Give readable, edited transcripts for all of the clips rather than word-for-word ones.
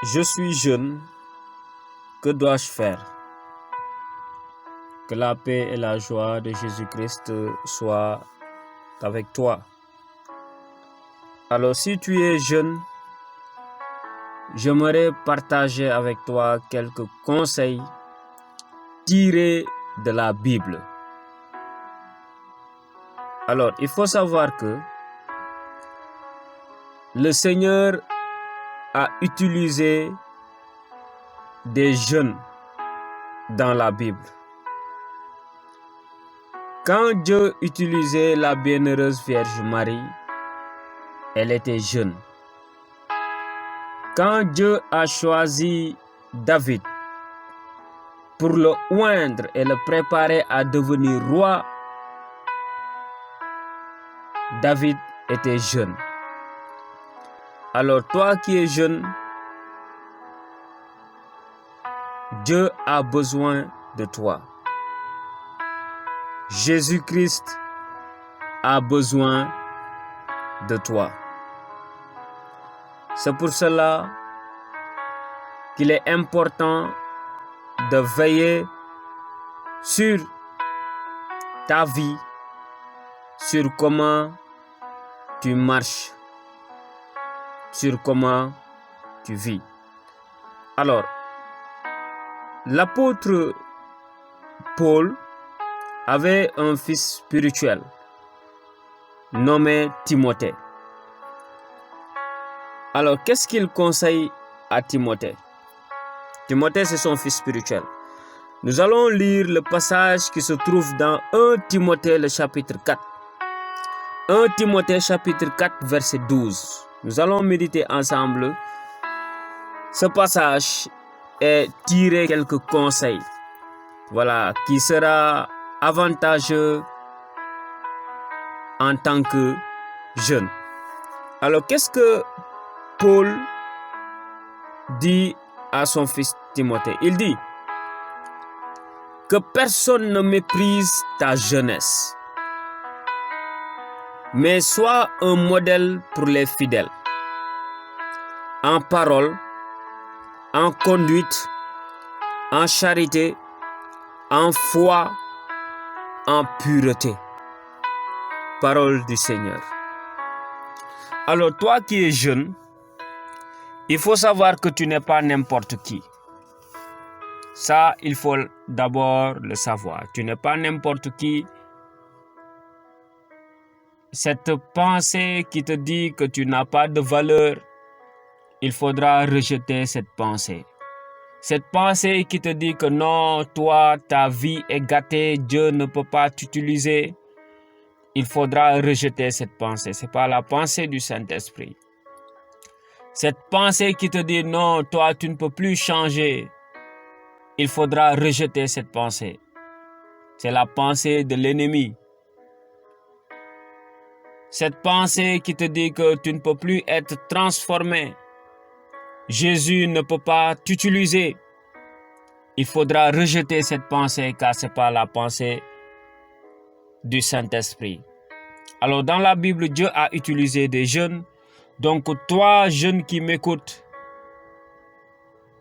Je suis jeune, que dois-je faire? Que la paix et la joie de Jésus-Christ soient avec toi. Alors, si tu es jeune, j'aimerais partager avec toi quelques conseils tirés de la Bible. Alors, il faut savoir que le Seigneur a utilisé des jeunes dans la Bible. Quand Dieu utilisait la bienheureuse Vierge Marie, elle était jeune. Quand Dieu a choisi David pour le oindre et le préparer à devenir roi, David était jeune. Alors toi qui es jeune, Dieu a besoin de toi. Jésus-Christ a besoin de toi. C'est pour cela qu'il est important de veiller sur ta vie, sur comment tu marches, sur comment tu vis. Alors, l'apôtre Paul avait un fils spirituel nommé Timothée. Alors, qu'est-ce qu'il conseille à Timothée? Timothée, c'est son fils spirituel. Nous allons lire le passage qui se trouve dans 1 Timothée, le chapitre 4. 1 Timothée, chapitre 4, verset 12. Nous allons méditer ensemble ce passage et tirer quelques conseils, qui sera avantageux en tant que jeune. Alors, qu'est-ce que Paul dit à son fils Timothée? Il dit que personne ne méprise ta jeunesse, mais sois un modèle pour les fidèles, en parole, en conduite, en charité, en foi, en pureté. Parole du Seigneur. Alors toi qui es jeune, il faut savoir que tu n'es pas n'importe qui. Ça, il faut d'abord le savoir. Tu n'es pas n'importe qui. Cette pensée qui te dit que tu n'as pas de valeur, il faudra rejeter cette pensée. Cette pensée qui te dit que non, toi, ta vie est gâtée, Dieu ne peut pas t'utiliser, il faudra rejeter cette pensée. Ce n'est pas la pensée du Saint-Esprit. Cette pensée qui te dit non, toi, tu ne peux plus changer, il faudra rejeter cette pensée. C'est la pensée de l'ennemi. Cette pensée qui te dit que tu ne peux plus être transformé, Jésus ne peut pas t'utiliser, il faudra rejeter cette pensée car ce n'est pas la pensée du Saint-Esprit. Alors dans la Bible, Dieu a utilisé des jeunes. Donc toi, jeune qui m'écoutes,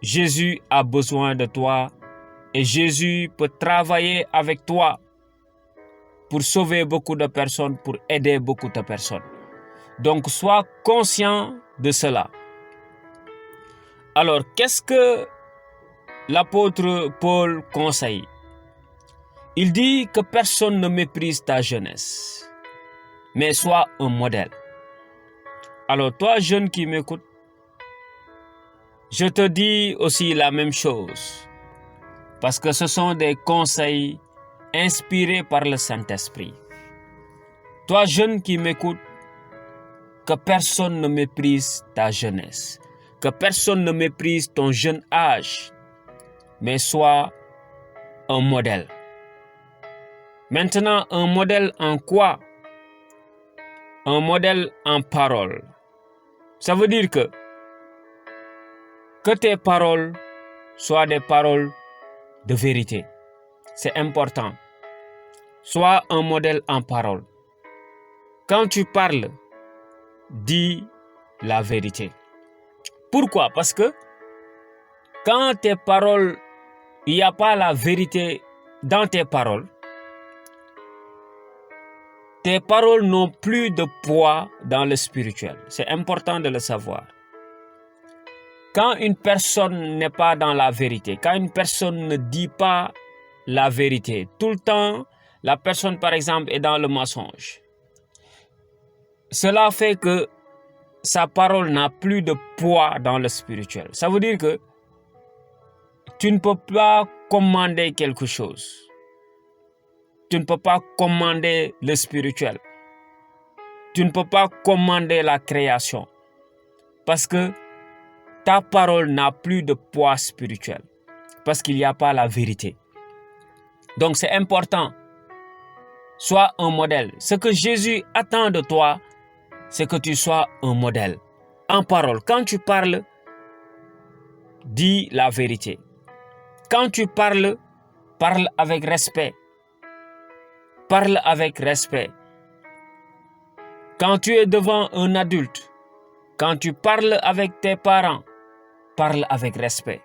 Jésus a besoin de toi et Jésus peut travailler avec toi pour sauver beaucoup de personnes, pour aider beaucoup de personnes. Donc sois conscient de cela. Alors qu'est-ce que l'apôtre Paul conseille? Il dit que personne ne méprise ta jeunesse, mais sois un modèle. Alors toi, jeune qui m'écoute, je te dis aussi la même chose, parce que ce sont des conseils inspirés par le Saint-Esprit. Toi, jeune qui m'écoute, que personne ne méprise ta jeunesse, que personne ne méprise ton jeune âge, mais sois un modèle. Maintenant, un modèle en quoi? Un modèle en parole. Ça veut dire que tes paroles soient des paroles de vérité. C'est important. Sois un modèle en parole. Quand tu parles, dis la vérité. Pourquoi? Parce que quand tes paroles, il n'y a pas la vérité dans tes paroles n'ont plus de poids dans le spirituel. C'est important de le savoir. Quand une personne n'est pas dans la vérité, quand une personne ne dit pas la vérité, tout le temps, la personne, par exemple, est dans le mensonge. Cela fait que sa parole n'a plus de poids dans le spirituel. Ça veut dire que tu ne peux pas commander quelque chose. Tu ne peux pas commander le spirituel. Tu ne peux pas commander la création. Parce que ta parole n'a plus de poids spirituel. Parce qu'il n'y a pas la vérité. Donc c'est important. Sois un modèle. Ce que Jésus attend de toi, c'est que tu sois un modèle. En parole, quand tu parles, dis la vérité. Quand tu parles, parle avec respect. Parle avec respect. Quand tu es devant un adulte, quand tu parles avec tes parents, parle avec respect.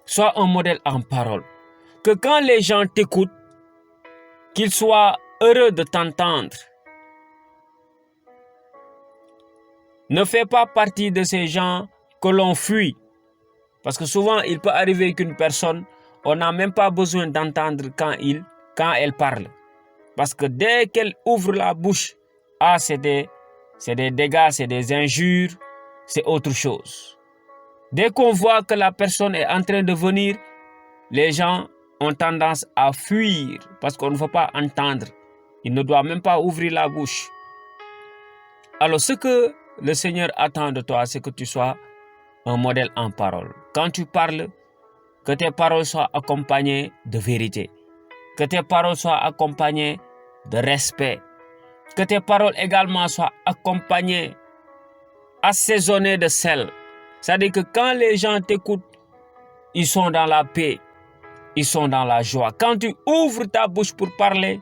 Sois un modèle en parole. Que quand les gens t'écoutent, qu'ils soient heureux de t'entendre. Ne fais pas partie de ces gens que l'on fuit. Parce que souvent, il peut arriver qu'une personne, on n'a même pas besoin d'entendre quand elle parle. Parce que dès qu'elle ouvre la bouche, c'est des dégâts, c'est des injures, c'est autre chose. Dès qu'on voit que la personne est en train de venir, les gens ont tendance à fuir parce qu'on ne veut pas entendre. Il ne doit même pas ouvrir la bouche. Alors ce que le Seigneur attend de toi, c'est que tu sois un modèle en parole. Quand tu parles, que tes paroles soient accompagnées de vérité. Que tes paroles soient accompagnées de respect. Que tes paroles également soient accompagnées, assaisonnées de sel. C'est-à-dire que quand les gens t'écoutent, ils sont dans la paix, ils sont dans la joie. Quand tu ouvres ta bouche pour parler,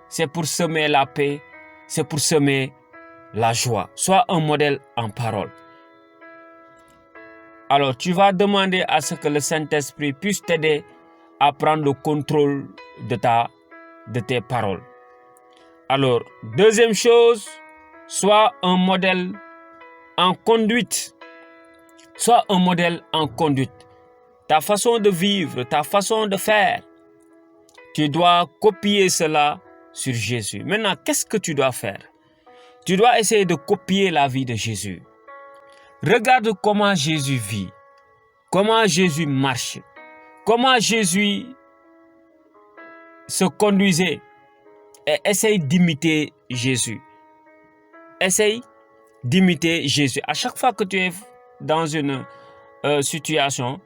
c'est pour semer la paix, c'est pour semer la joie. Sois un modèle en parole. Alors, tu vas demander à ce que le Saint-Esprit puisse t'aider à prendre le contrôle de tes paroles. Alors, deuxième chose, sois un modèle en conduite. Sois un modèle en conduite. Ta façon de vivre, ta façon de faire, tu dois copier cela sur Jésus. Maintenant, qu'est-ce que tu dois faire? Tu dois essayer de copier la vie de Jésus. Regarde comment Jésus vit, comment Jésus marche, comment Jésus se conduisait et essaye d'imiter Jésus. Essaye d'imiter Jésus. À chaque fois que tu es dans une situation,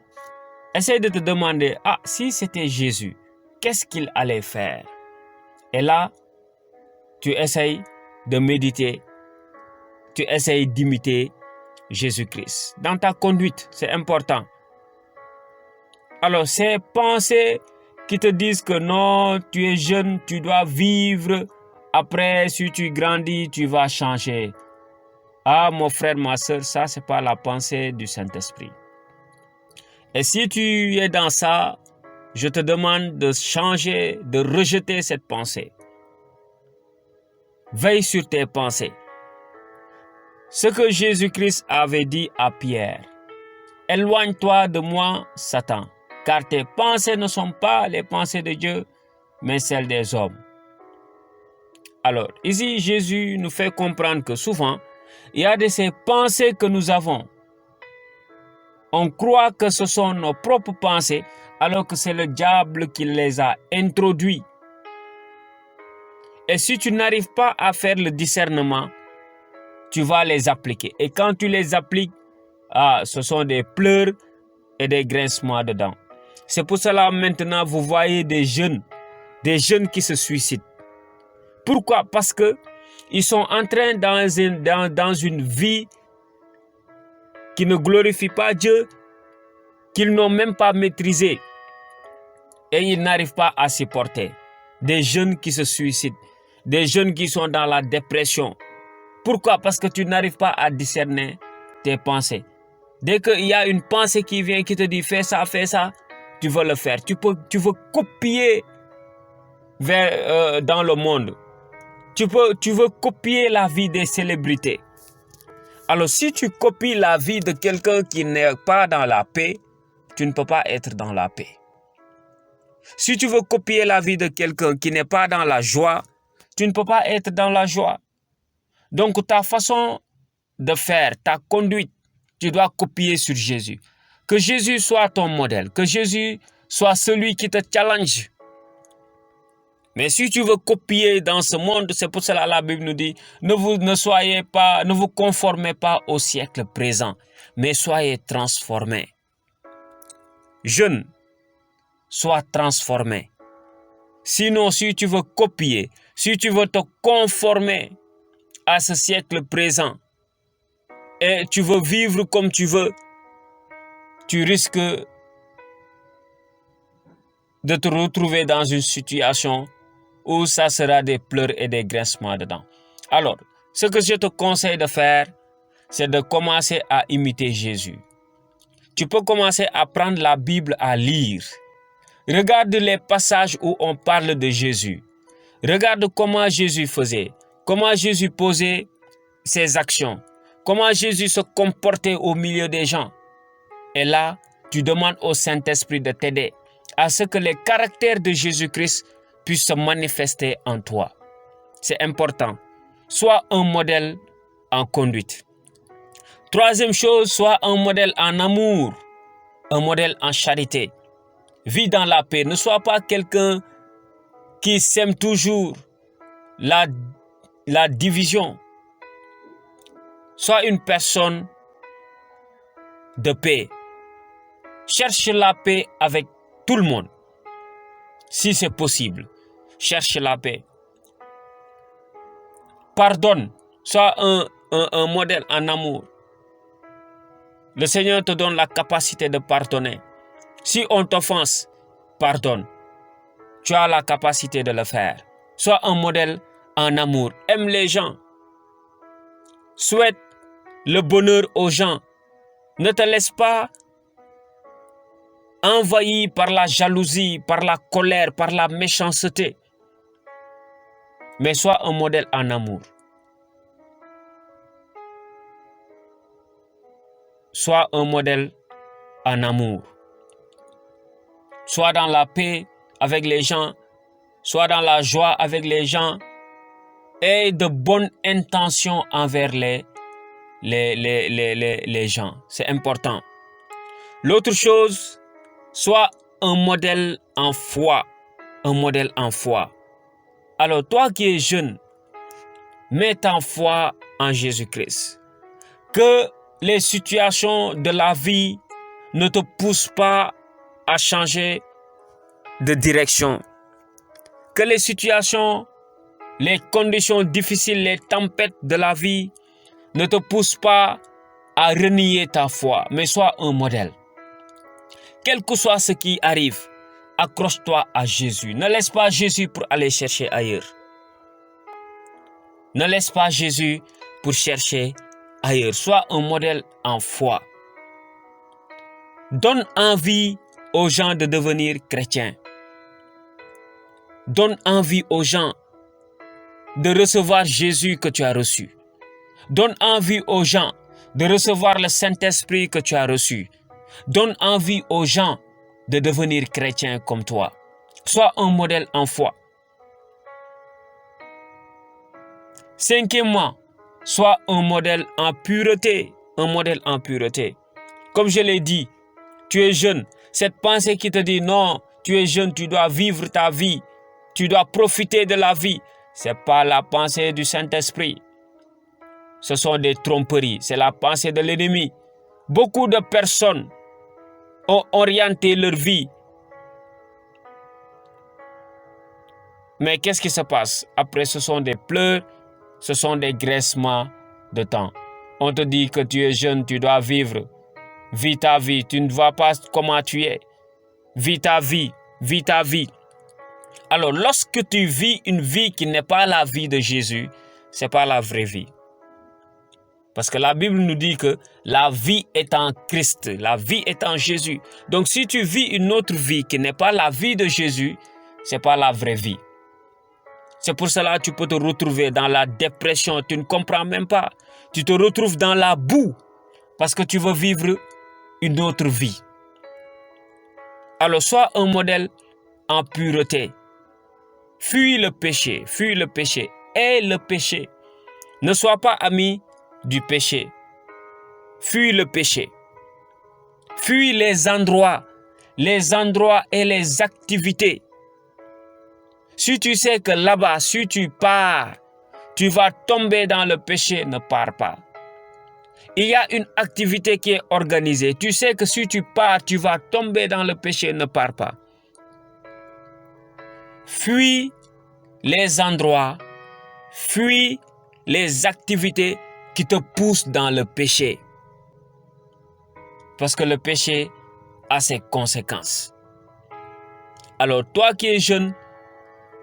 essaye de te demander, si c'était Jésus, qu'est-ce qu'il allait faire? Et là, tu essayes de méditer, tu essayes d'imiter Jésus-Christ. Dans ta conduite, c'est important. Alors, ces pensées qui te disent que non, tu es jeune, tu dois vivre. Après, si tu grandis, tu vas changer. Mon frère, ma soeur, ça, ce n'est pas la pensée du Saint-Esprit. Et si tu es dans ça, je te demande de changer, de rejeter cette pensée. Veille sur tes pensées. Ce que Jésus-Christ avait dit à Pierre, « Éloigne-toi de moi, Satan, car tes pensées ne sont pas les pensées de Dieu, mais celles des hommes. » Alors, ici, Jésus nous fait comprendre que souvent, il y a de ces pensées que nous avons. On croit que ce sont nos propres pensées, alors que c'est le diable qui les a introduits. Et si tu n'arrives pas à faire le discernement, tu vas les appliquer. Et quand tu les appliques, ce sont des pleurs et des grincements de dents. C'est pour cela maintenant vous voyez des jeunes qui se suicident. Pourquoi? Parce que ils sont entrés dans une vie qui ne glorifie pas Dieu, qu'ils n'ont même pas maîtrisé. Et ils n'arrivent pas à supporter. Des jeunes qui se suicident. Des jeunes qui sont dans la dépression. Pourquoi? Parce que tu n'arrives pas à discerner tes pensées. Dès qu'il y a une pensée qui vient, qui te dit fais ça, tu veux le faire. Tu veux copier dans le monde. Tu veux copier la vie des célébrités. Alors si tu copies la vie de quelqu'un qui n'est pas dans la paix, tu ne peux pas être dans la paix. Si tu veux copier la vie de quelqu'un qui n'est pas dans la joie, tu ne peux pas être dans la joie. Donc ta façon de faire, ta conduite, tu dois copier sur Jésus. Que Jésus soit ton modèle, que Jésus soit celui qui te challenge. Mais si tu veux copier dans ce monde, c'est pour cela que la Bible nous dit, ne vous conformez pas au siècle présent, mais soyez transformés. Jeunes, sois transformé. Sinon, si tu veux copier, si tu veux te conformer à ce siècle présent et tu veux vivre comme tu veux, tu risques de te retrouver dans une situation où ça sera des pleurs et des grincements dedans. Alors, ce que je te conseille de faire, c'est de commencer à imiter Jésus. Tu peux commencer à prendre la Bible à lire. Regarde les passages où on parle de Jésus. Regarde comment Jésus faisait, comment Jésus posait ses actions, comment Jésus se comportait au milieu des gens. Et là, tu demandes au Saint-Esprit de t'aider à ce que les caractères de Jésus-Christ puissent se manifester en toi. C'est important. Sois un modèle en conduite. Troisième chose, sois un modèle en amour, un modèle en charité. Vis dans la paix. Ne sois pas quelqu'un qui sème toujours la division. Sois une personne de paix. Cherche la paix avec tout le monde. Si c'est possible, cherche la paix. Pardonne. Sois un modèle en amour. Le Seigneur te donne la capacité de pardonner. Si on t'offense, pardonne. Tu as la capacité de le faire. Sois un modèle en amour. Aime les gens. Souhaite le bonheur aux gens. Ne te laisse pas envahi par la jalousie, par la colère, par la méchanceté. Mais sois un modèle en amour. Sois un modèle en amour. Sois dans la paix avec les gens. Sois dans la joie avec les gens. Et de bonnes intentions envers les gens. C'est important. L'autre chose, sois un modèle en foi. Un modèle en foi. Alors toi qui es jeune, mets ta foi en Jésus-Christ. Que les situations de la vie ne te poussent pas à changer de direction. Que les situations, les conditions difficiles, les tempêtes de la vie ne te poussent pas à renier ta foi, mais sois un modèle. Quel que soit ce qui arrive, accroche-toi à Jésus. Ne laisse pas Jésus pour aller chercher ailleurs. Ne laisse pas Jésus pour chercher ailleurs. Sois un modèle en foi. Donne envie aux gens de devenir chrétiens. Donne envie aux gens de recevoir Jésus que tu as reçu. Donne envie aux gens de recevoir le Saint-Esprit que tu as reçu. Donne envie aux gens de devenir chrétiens comme toi. Sois un modèle en foi. Cinquièmement, sois un modèle en pureté. Un modèle en pureté. Comme je l'ai dit, tu es jeune. Cette pensée qui te dit non, tu es jeune, tu dois vivre ta vie. Tu dois profiter de la vie. Ce n'est pas la pensée du Saint-Esprit. Ce sont des tromperies. C'est la pensée de l'ennemi. Beaucoup de personnes ont orienté leur vie. Mais qu'est-ce qui se passe? Après, ce sont des pleurs, ce sont des graissements de temps. On te dit que tu es jeune, tu dois vivre. Vis ta vie. Tu ne vois pas comment tu es. Vis ta vie. Vis ta vie. Alors, lorsque tu vis une vie qui n'est pas la vie de Jésus, ce n'est pas la vraie vie. Parce que la Bible nous dit que La vie est en Christ, la vie est en Jésus. Donc si tu vis une autre vie qui n'est pas la vie de Jésus, ce n'est pas la vraie vie. C'est pour cela que tu peux te retrouver dans la dépression, tu ne comprends même pas. Tu te retrouves dans la boue parce que tu veux vivre une autre vie. Alors sois un modèle en pureté. Fuis le péché, aie le péché. Ne sois pas ami du péché. Fuis le péché. Fuis les endroits et les activités. Si tu sais que là-bas, si tu pars, tu vas tomber dans le péché, ne pars pas. Il y a une activité qui est organisée. Tu sais que si tu pars, tu vas tomber dans le péché, ne pars pas. Fuis les endroits, fuis les activités qui te poussent dans le péché. Parce que le péché a ses conséquences. Alors toi qui es jeune,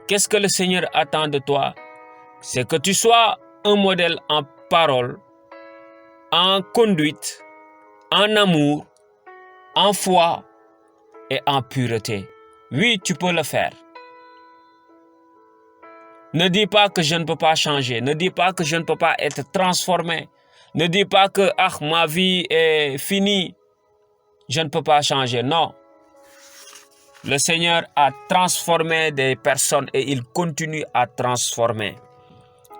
qu'est-ce que le Seigneur attend de toi? C'est que tu sois un modèle en parole, en conduite, en amour, en foi et en pureté. Oui, tu peux le faire. Ne dis pas que je ne peux pas changer. Ne dis pas que je ne peux pas être transformé. Ne dis pas que ma vie est finie. Je ne peux pas changer. Non. Le Seigneur a transformé des personnes et il continue à transformer.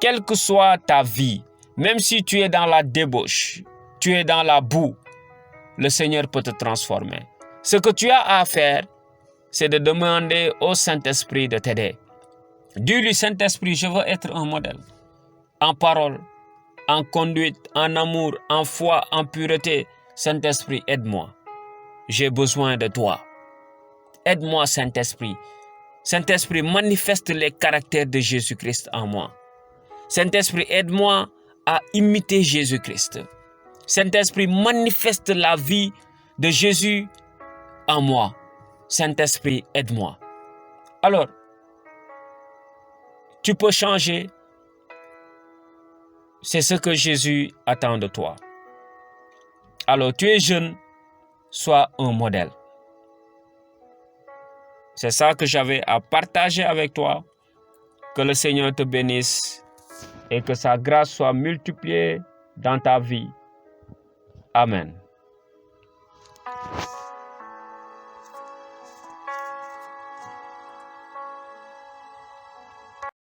Quelle que soit ta vie, même si tu es dans la débauche, tu es dans la boue, le Seigneur peut te transformer. Ce que tu as à faire, c'est de demander au Saint-Esprit de t'aider. Dis-lui, Saint-Esprit, je veux être un modèle. En parole, en conduite, en amour, en foi, en pureté. Saint-Esprit, aide-moi. J'ai besoin de toi. Aide-moi, Saint-Esprit. Saint-Esprit, manifeste les caractères de Jésus-Christ en moi. Saint-Esprit, aide-moi à imiter Jésus-Christ. Saint-Esprit, manifeste la vie de Jésus en moi. Saint-Esprit, aide-moi. Alors, tu peux changer. C'est ce que Jésus attend de toi. Alors, tu es jeune, sois un modèle. C'est ça que j'avais à partager avec toi. Que le Seigneur te bénisse et que sa grâce soit multipliée dans ta vie. Amen.